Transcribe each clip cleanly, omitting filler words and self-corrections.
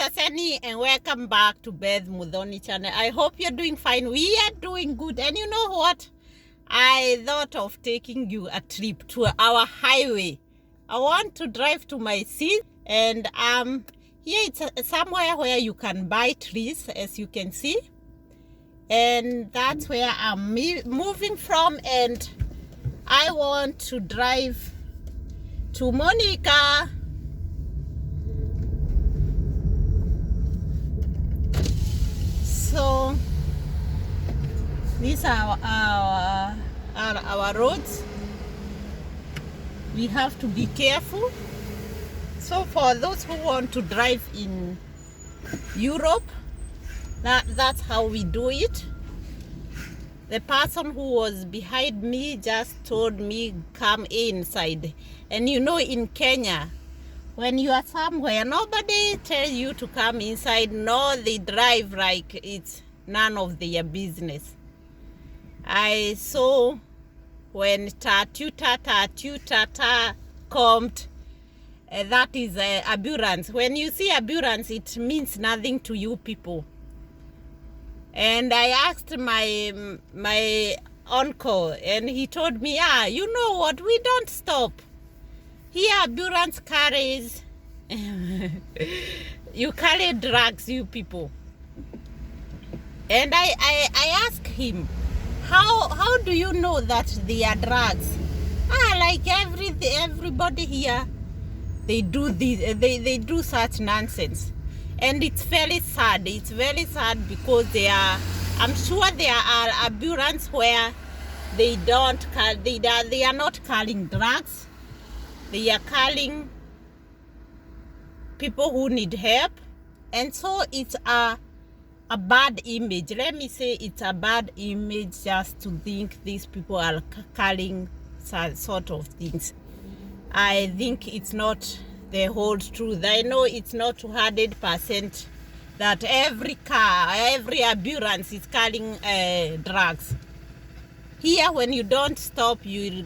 Asani and welcome back to Beth Mudhoni channel. I hope you're doing fine. We are doing good. And you know what? I thought of taking you a trip to our highway. I want to drive to my city, and here it's somewhere where you can buy trees, as you can see. And that's where I'm moving from, and I want to drive to Monica. So these are our roads. We have to be careful. So for those who want to drive in Europe, that's how we do it. The person who was behind me just told me come inside. And you know, in Kenya, when you are somewhere, nobody tells you to come inside. No, they drive like it's none of their business. I saw when tatu comes, that is ambulance. When you see ambulance, it means nothing to you people. And I asked my uncle, and he told me, you know what, we don't stop. Here ambulance carries, you carry drugs, you people. And I asked him, how do you know that they are drugs? Like everybody here, they do this, they do such nonsense. And it's very sad. It's very sad because I'm sure there are ambulance where they are not carrying drugs. They are calling people who need help. And so it's a bad image. Let me say it's a bad image just to think these people are calling sort of things. I think it's not the whole truth. I know it's not 100% that every car, every ambulance is carrying drugs. Here, when you don't stop, you'll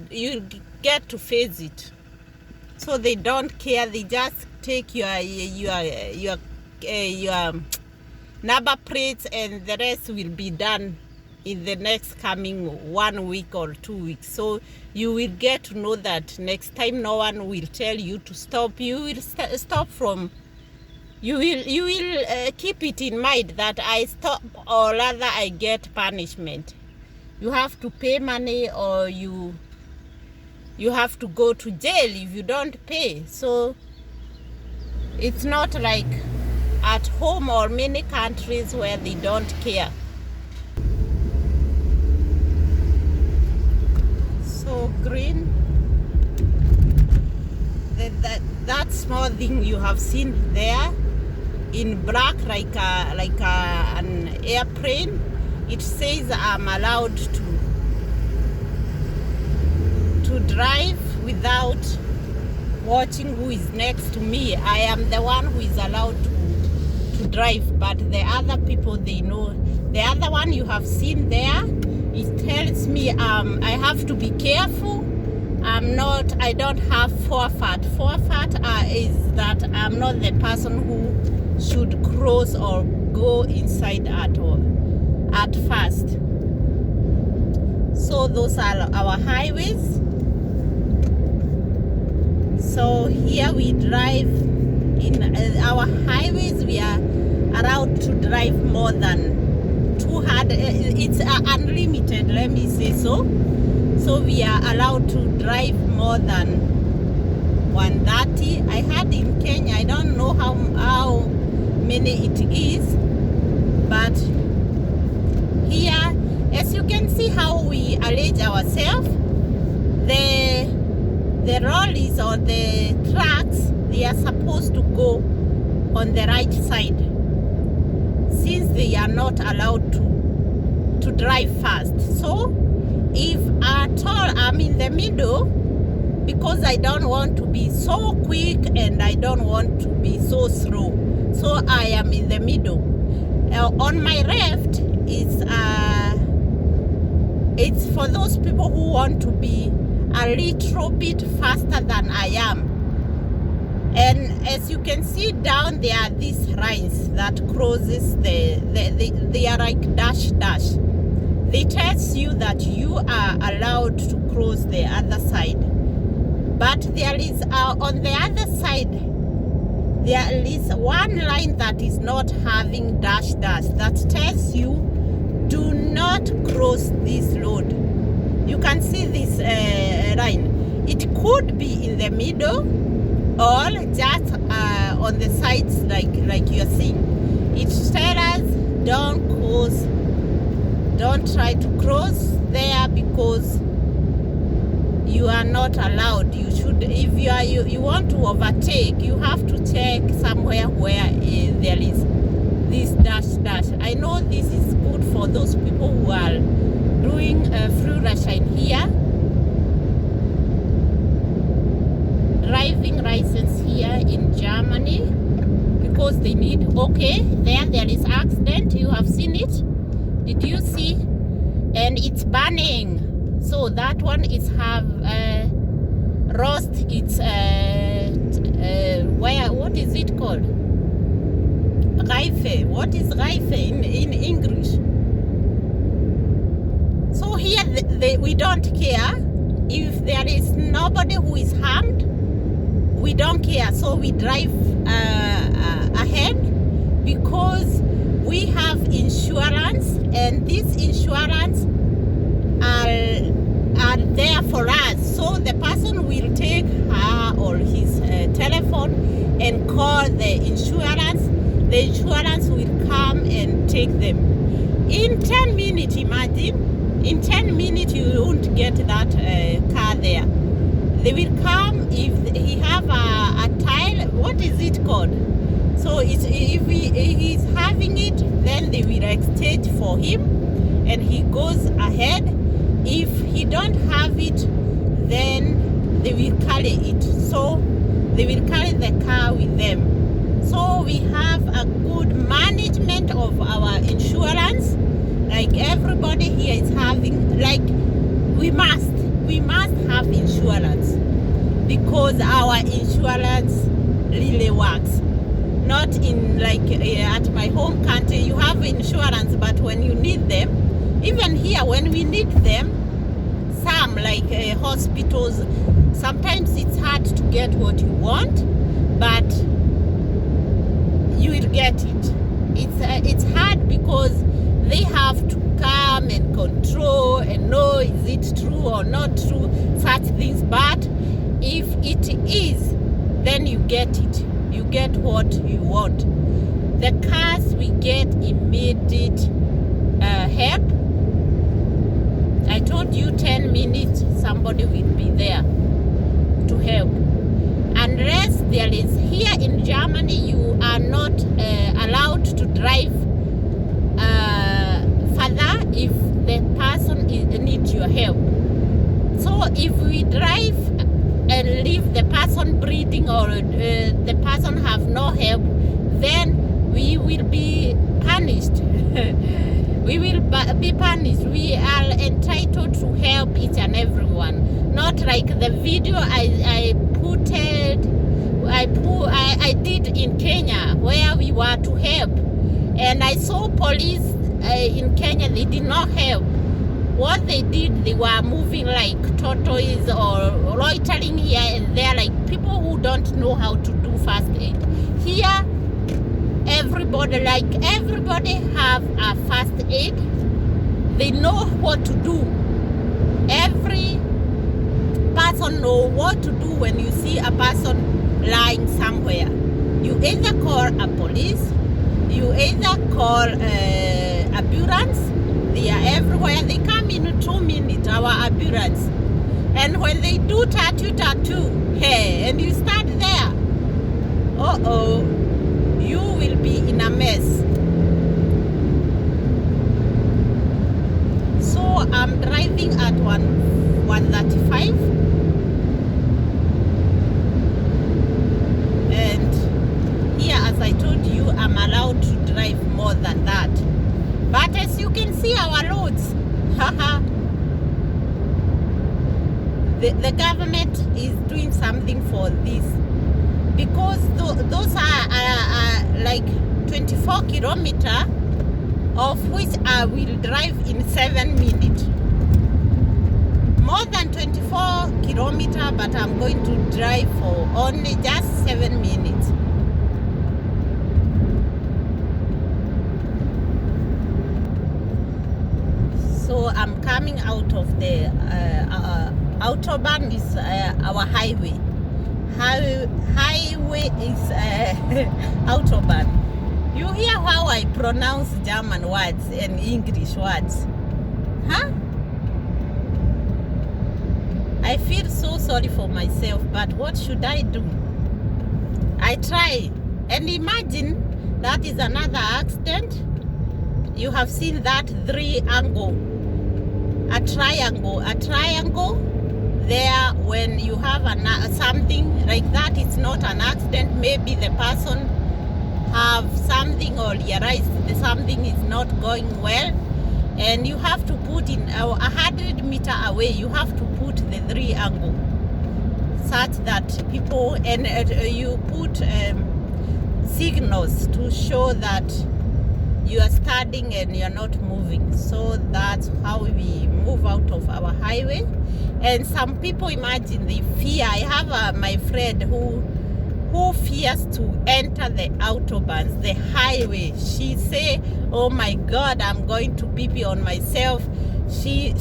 get to face it. So they don't care. They just take your number plates, and the rest will be done in the next coming 1 week or 2 weeks. So you will get to know that next time no one will tell you to stop. You will stop from. You will keep it in mind that I stop, or rather I get punishment. You have to pay money, or you have to go to jail if you don't pay. So it's not like at home or many countries where they don't care. So green, that small thing you have seen there in black, like an airplane, it says I'm allowed to drive without watching who is next to me. I am the one who is allowed to drive, but the other people, they know. The other one you have seen there, it tells me I have to be careful. I don't have forfeit. Forfeit is that I'm not the person who should cross or go inside at first. So those are our highways. So here we drive in our highways. We are allowed to drive more than 200. It's unlimited, let me say so. So we are allowed to drive more than 130. I had in Kenya, I don't know how many it is, but here, as you can see how we arrange ourselves, the lorries or the trucks, they are supposed to go on the right side, since they are not allowed to drive fast. So if at all I'm in the middle, because I don't want to be so quick and I don't want to be so slow, so I am in the middle. On my left it's for those people who want to be a little bit faster than I am. And as you can see down there, this right lines that crosses they are like dash. They tells you that you are allowed to cross the other side, but there is on the other side there is one line that is not having dash that tells you do not cross this road. You can see this line. It could be in the middle or just on the sides like you are seeing. It tells us don't try to cross there because you are not allowed. You should, if you want to overtake, you have to check somewhere where there is this dash. I know this is good for those people who are doing Führerschein here, driving license here in Germany, because they need. Okay, there is accident. You have seen it. Did you see? And it's burning. So that one is have roast. It's what is it called? Reife. What is Reife in English? So here we don't care if there is nobody who is harmed. We don't care. So we drive ahead because we have insurance, and this insurance are there for us. So the person will take her or his telephone and call the insurance. The insurance will come and take them. In 10 minutes, imagine, in 10 minutes you won't get that car there. They will come if he have a tile. What is it called? So if he's having it, then they will exchange for him and he goes ahead. If he don't have it, then they will carry it. So they will carry the car with them. So we have a good management of our insurance. Like everybody here is having, like we must have insurance because our insurance really works. Not in like at my home country, you have insurance, but when you need them, even here when we need them, some like hospitals, sometimes it's hard to get what you want, but you will get it. It's hard because they have to come and control and know is it true or not true, such things. But if it is, then you get it. You get what you want. The cars, we get immediate help. I told you 10 minutes somebody will be there to help. Unless there is, here in Germany you are not allowed to drive further if the person needs your help. So if we drive and leave the person breathing or the person have no help, then we will be punished. We will be punished. We are entitled to help each and everyone. Not like the video I did in Kenya where we were to help, and I saw police in Kenya. They did not help. What they did, they were moving like tortoise or loitering here and there, like people who don't know how to do first aid. Here, everybody have a first aid. They know what to do. Every person know what to do when you see a person lying somewhere. You either call a police, you either call ambulance. They are everywhere. They come in 2 minutes, our ambulance. And when they do tattoo, hey, and you start there, you will be in a mess. So I'm driving at 135. And here, as I told you, I'm allowed to drive more than that. But as you can see, our roads, the government is doing something for this, because those are like 24 kilometers, of which I will drive in 7 minutes. More than 24 kilometers, but I'm going to drive for only just 7 minutes. So I'm coming out of the Autobahn is our highway. Highway is Autobahn. You hear how I pronounce German words and English words? Huh? I feel so sorry for myself, but what should I do? I try. And imagine that is another accident. You have seen that triangle. A triangle there. When you have something like that, it's not an accident. Maybe the person have something or realize that something is not going well, and you have to put in 100 meters away, you have to put the triangle such that people, and you put signals to show that you are standing and you are not moving. So that's how we move out of our highway. And some people, imagine the fear. I have my friend who fears to enter the Autobahns, the highway. She say, oh my God, I'm going to pee on myself. And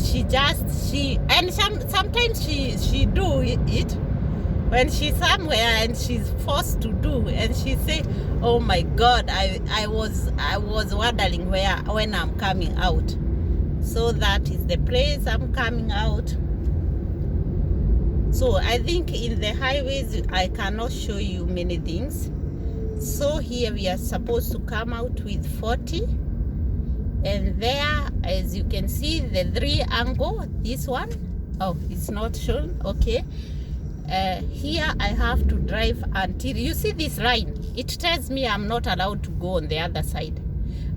sometimes she do it when she's somewhere and she's forced to do, and she say, oh my God, I was wondering when I'm coming out. So that is the place I'm coming out. So I think in the highways I cannot show you many things. So here we are supposed to come out with 40, and there, as you can see, the triangle, this one, oh, it's not shown, okay. Here I have to drive until, you see this line, it tells me I'm not allowed to go on the other side.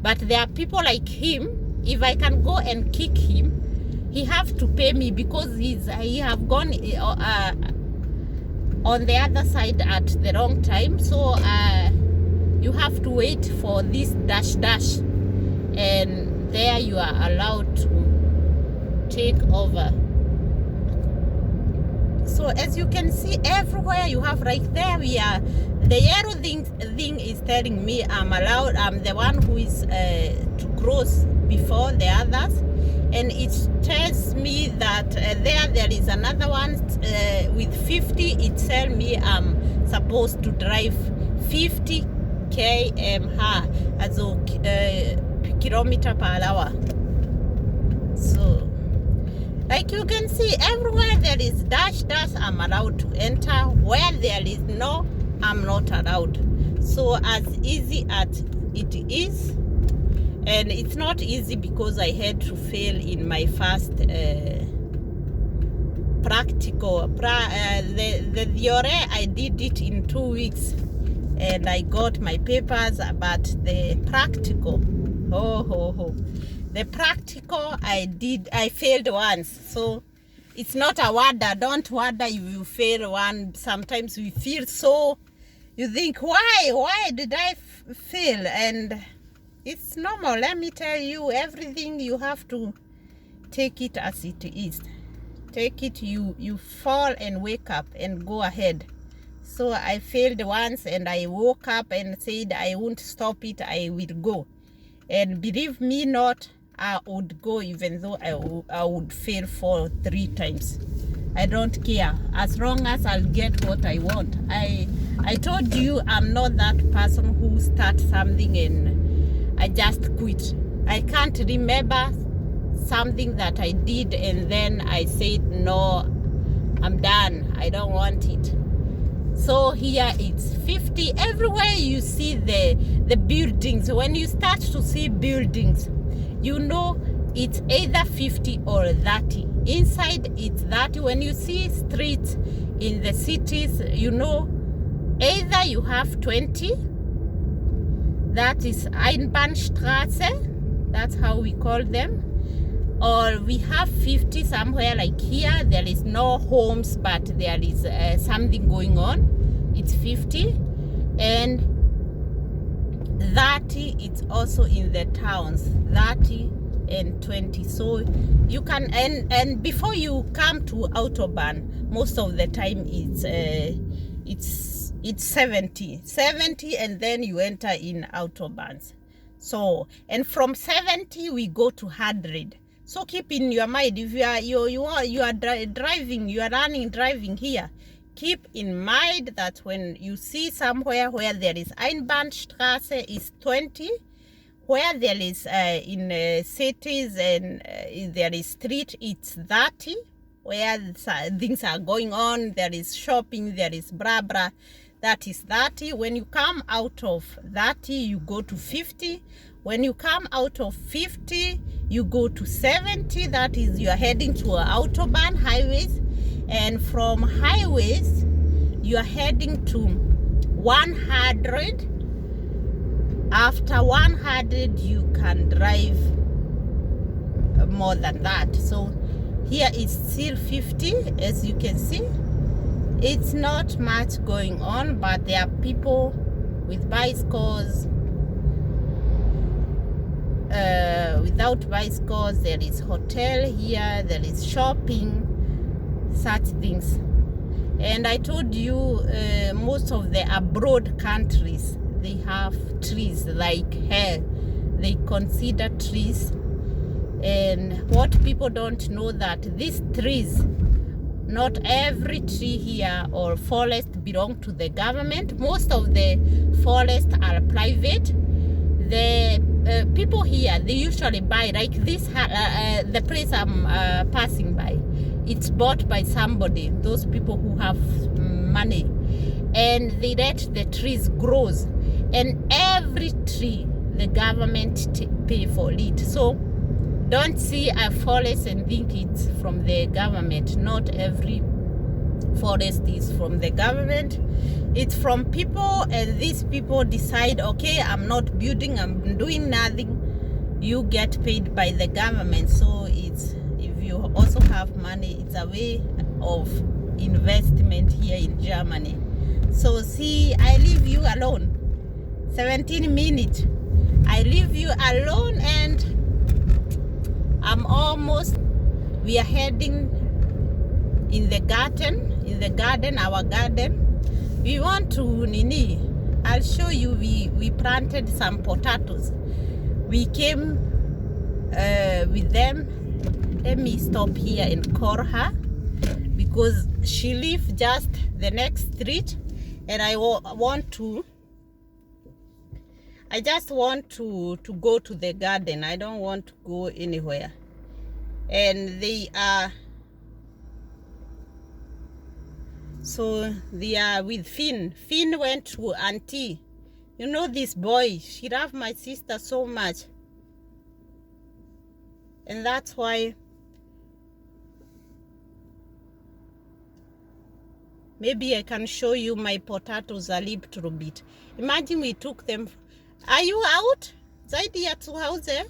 But there are people like him, if I can go and kick him, he have to pay me because he have gone on the other side at the wrong time. So you have to wait for this dash, and there you are allowed to take over. So as you can see, everywhere you have right there, we are, the yellow thing is telling me I'm allowed, I'm the one who is to cross before the others. And it tells me that there is another one with 50. It tells me I'm supposed to drive 50 km/h, also kilometer per hour. So, like you can see, everywhere there is dash, I'm allowed to enter. Where there is no, I'm not allowed. So as easy as it is, and it's not easy because I had to fail in my first practical. The theory, I did it in 2 weeks, and I got my papers. But the practical, the practical I failed once. So it's not a wonder. Don't wonder if you fail one. Sometimes we feel so, you think, why did I fail? And it's normal. Let me tell you, everything you have to take it as it is. Take it, you fall and wake up and go ahead. So I failed once and I woke up and said I won't stop it, I will go. And believe me not, I would go even though I would fail for 3 times. I don't care, as long as I'll get what I want. I told you I'm not that person who starts something and I just quit. I can't remember something that I did and then I said, no, I'm done, I don't want it. So here it's 50. Everywhere you see the buildings, when you start to see buildings, you know it's either 50 or 30. Inside it's 30. When you see streets in the cities, you know either you have 20, that is Einbahnstraße, that's how we call them, or we have 50 somewhere like here. There is no homes, but there is something going on. It's 50. And 30, it's also in the towns, 30 and 20. So you can, and before you come to Autobahn, most of the time it's 70, and then you enter in Autobahns. So, and from 70 we go to 100. So keep in your mind, if you are driving, you are driving here, keep in mind that when you see somewhere where there is Einbahnstraße is 20, where there is in cities and there is street, it's 30, where things are going on, there is shopping, there is blah blah, that is 30. When you come out of 30, you go to 50. When you come out of 50, you go to 70. That is, you are heading to Autobahn highways. And from highways, you are heading to 100. After 100, you can drive more than that. So here it's still 50, as you can see. It's not much going on, but there are people with bicycles. Without bicycles, there is hotel here, there is shopping, such things. And I told you, most of the abroad countries, they have trees like hell. They consider trees. And what people don't know, that these trees, not every tree here or forest belong to the government. Most of the forests are private. The people here, they usually buy, like this, the place I'm passing by, it's bought by somebody, those people who have money, and they let the trees grows, and every tree the government pay for it. So don't see a forest and think it's from the government. Not every forest is from the government. It's from people, and these people decide, okay, I'm not building, I'm doing nothing. You get paid by the government. So it's, if you also have money, it's a way of investment here in Germany. So see, I leave you alone. 17 minutes. I leave you alone, and I'm almost, we are heading in the garden, our garden. We want to Nini. I'll show you, we planted some potatoes. We came with them. Let me stop here and call her, because she lives just the next street, and I just want to go to the garden. I don't want to go anywhere. And they are, so they are with Finn. Finn went to Auntie. You know this boy, she loved my sister so much. And that's why maybe I can show you my potatoes a little bit. Imagine we took them. Are you out? Seid ihr zu Hause?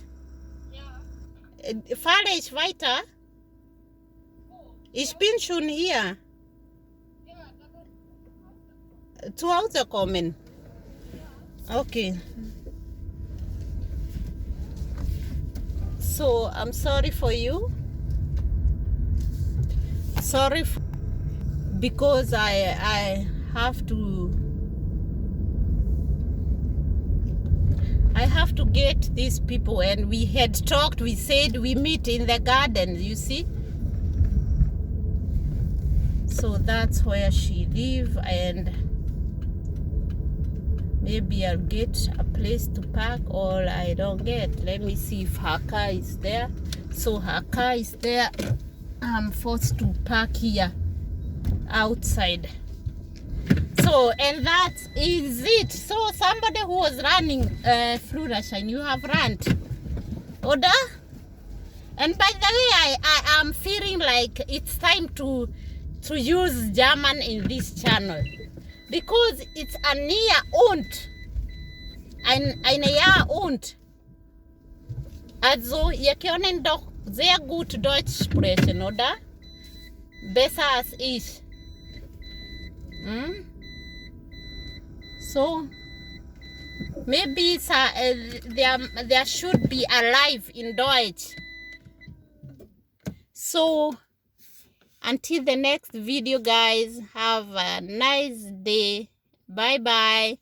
Ja. Fahre ich weiter? Ich bin schon hier. Zu Hause kommen? Okay. So I'm sorry for you. Sorry because I have to get these people, and we had talked, we said we meet in the garden, you see. So that's where she lives, and maybe I'll get a place to park, or I don't get. Let me see if her car is there. So her car is there. I'm forced to park here outside. So, and that is it. So somebody who was running Flurashine, you have run. Oda? And by the way, I am feeling like it's time to use German in this channel, because it's ein Jahr und. Ein Jahr und. Also, ihr könnt doch sehr gut Deutsch sprechen, oder? Besser als ich. So, Maybe there should be a live in Deutsch. So until the next video, guys, have a nice day. Bye bye.